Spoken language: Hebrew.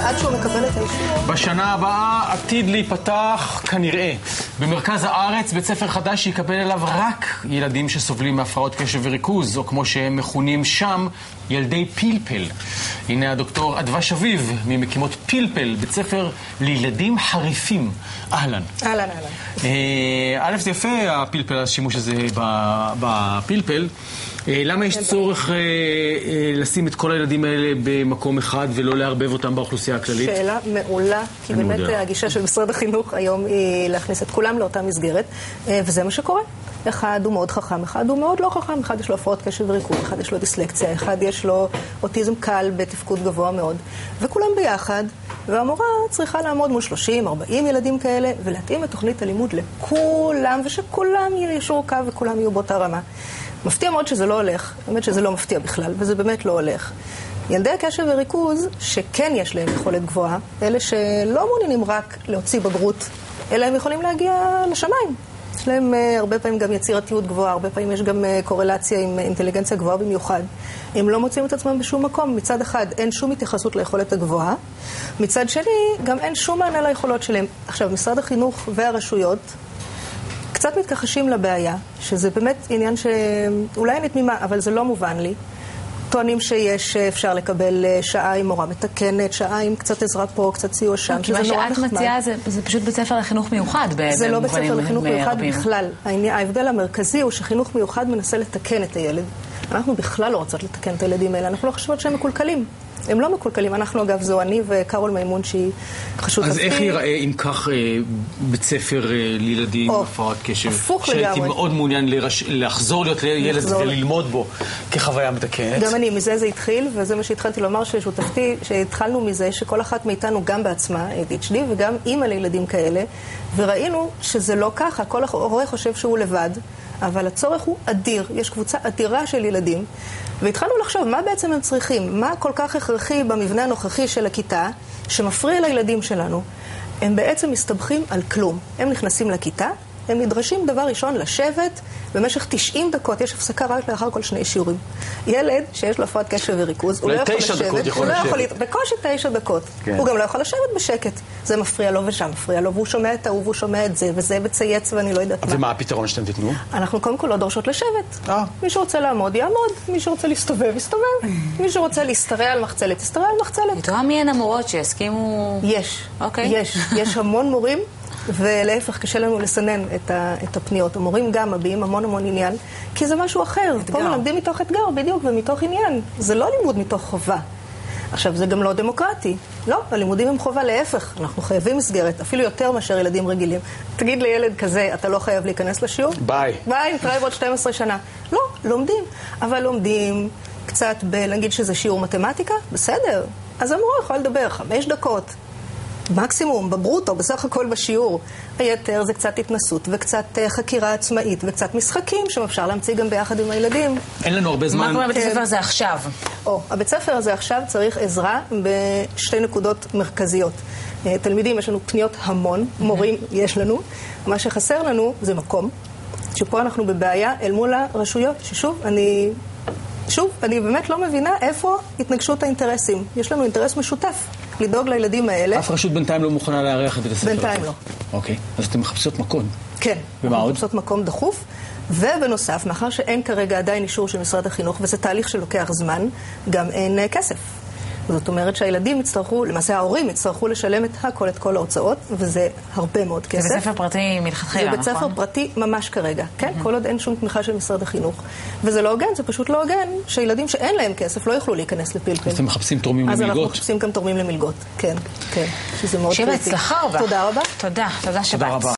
עד שהוא מקבל את האישור. בשנה הבאה עתיד להיפתח כנראה במרכז הארץ בית ספר חדש שיקבל אליו רק ילדים שסובלים מהפרעות קשב וריכוז, או כמו שהם מכונים שם, ילדי פלפל. הנה הדוקטור אדווה שביב ממקימות פלפל, בית ספר לילדים חריפים. אהלן. אהלן. א', זה יפה הפלפל, השימוש הזה בפלפל. למה יש צורך לשים את כל הילדים האלה במקום אחד ולא להרבב אותם באוכלוסייה הכללית? שאלה מעולה, כי באמת הגישה של משרד החינוך היום היא להכניס את כולם לאותה מסגרת, וזה מה שקורה. אחד הוא מאוד חכם, אחד הוא מאוד לא חכם, אחד יש לו הפרעות קשב וריכוז, אחד יש לו דיסלקציה, אחד יש לו אוטיזם קל בתפקוד גבוה מאוד, וכולם ביחד, והמורה צריכה לעמוד מול 30-40 ילדים כאלה, ולהתאים את תוכנית הלימוד לכולם, ושכולם יישרו קו וכולם יהיו באותה רמה. מפתיע מאוד שזה לא הולך, באמת שזה לא מפתיע בכלל, וזה באמת לא הולך. ילדי הקשב וריכוז, שכן יש להם יכולת גבוהה, אלה שלא מעוניינים רק להוציא בגרות, אלא הם יכולים להגיע לשמיים. יש להם הרבה פעמים גם יצירתיות גבוהה, הרבה פעמים יש גם קורלציה עם אינטליגנציה גבוהה במיוחד. הם לא מוצאים את עצמם בשום מקום. מצד אחד אין שום התייחסות ליכולת הגבוהה, מצד שני גם אין שום מענה ליכולות שלהם. עכשיו, משרד החינוך והרשויות קצת מתכחשים לבעיה, שזה באמת עניין שאולי אני תמימה, אבל זה לא מובן לי. טוענים שיש, אפשר לקבל שעה עם מורה מתקנת, שעה עם קצת עזרה פה, קצת סיוע שם, שזה נורא נחמד. מה שאת מציעה זה פשוט בית ספר לחינוך מיוחד. זה לא בית ספר לחינוך מיוחד בכלל. ההבדל המרכזי הוא שחינוך מיוחד מנסה לתקן את הילד. אנחנו בכלל לא רוצות לתקן את הילדים האלה, אנחנו לא חושבות שהם מקולקלים. הם לא מקולקלים. אנחנו אגב, זו אני וקרול מימון שהיא חשותתי. אז איך ייראה אם כך בית ספר לילדים עם הפרעת קשב? הפוך לגמרי. שהייתי מאוד מעוניין לחזור להיות ילד וללמוד בו כחוויה מתקנת. גם אני, מזה זה התחיל, וזה מה שהתחלתי לומר ששותפתי, שהתחלנו מזה שכל אחת מאיתנו גם בעצמה, ADHD, וגם אימא לילדים כאלה, וראינו שזה לא ככה. כל הורה חושב שהוא לבד, אבל הצורך הוא אדיר. יש קבוצה אדירה של ילדים, והתחלנו לחשוב מה בעצם הם צריכים, מה כל כך הכרחי במבנה הנוכחי של הכיתה שמפריע לילדים שלנו. הם בעצם מסתבכים על כלום. הם נכנסים לכיתה, הם נדרשים דבר ראשון לשבת במשך 90 דקות, יש הפסקה רק לאחר כל 2 שיעורים. ילד שיש לו הפרעת קשב וריכוז, הוא לא יכול לשבת, בקושי 9 דקות. הוא גם לא יכול לשבת בשקט. זה מפריע לו ושם מפריע לו, והוא שומע את ההוא, והוא שומע את זה, וזה בצייץ ואני לא יודעת מה. ומה הפתרון שאתם תתנו? אנחנו קודם כל לא דורשות לשבת. מי שרוצה לעמוד, יעמוד. מי שרוצה להסתובב, יסתובב. מי שרוצה להסתרע על מחצלת, יסתרע על מחצלת. יתראה מי הן המורות שהסכימו? יש המון מורים. ולהפך, קשה לנו לסנן את הפניות. המורים גם מביאים המון עניין, כי זה משהו אחר. פה מלמדים מתוך אתגר, בדיוק, ומתוך עניין. זה לא לימוד מתוך חובה. עכשיו, זה גם לא דמוקרטי. לא, הלימודים הם חובה, להפך. אנחנו חייבים מסגרת, אפילו יותר מאשר ילדים רגילים. תגיד לילד כזה, אתה לא חייב להיכנס לשיעור? ביי. נתראה בעוד 12 שנה. לא, לומדים. אבל לומדים קצת נגיד שזה שיעור מתמטיקה, בסדר. אז המורה יכול לדבר 5 דקות. מקסימום, בברוטו, בסך הכל בשיעור. היתר זה קצת התנסות וקצת חקירה עצמאית וקצת משחקים שאפשר להמציא גם ביחד עם הילדים. אין לנו הרבה זמן. מה קורה בבית הספר הזה עכשיו? הבית ספר הזה עכשיו צריך עזרה בשתי נקודות מרכזיות. תלמידים, יש לנו פניות המון, מורים יש לנו. מה שחסר לנו זה מקום, שפה אנחנו בבעיה אל מול הרשויות, שוב, אני באמת לא מבינה איפה התנגשות האינטרסים. יש לנו אינטרס משותף. לדאוג לילדים האלה. אף רשות בינתיים לא מוכנה לארח את בית הספר? בינתיים לא. אוקיי, אז אתם מחפשות מקום. כן. ומה עוד? מחפשות מקום דחוף, ובנוסף, מאחר שאין כרגע עדיין אישור של משרד החינוך, וזה תהליך שלוקח זמן, גם אין כסף. זאת אומרת שהילדים יצטרכו, למעשה ההורים יצטרכו לשלם את כל ההוצאות, וזה הרבה מאוד כסף. זה בית ספר פרטי מלכתחילה, נכון? זה בית ספר פרטי ממש כרגע, כן? כל עוד אין שום תמיכה של משרד החינוך. וזה לא הוגן, זה פשוט לא הוגן, שילדים שאין להם כסף לא יוכלו להיכנס לפלפל. אז אתם מחפשים תורמים למלגות? אז אנחנו מחפשים גם תורמים למלגות, כן, שזה מאוד שיהיה בהצלחה רבה. תודה רבה. תודה שבאת. תודה רבה.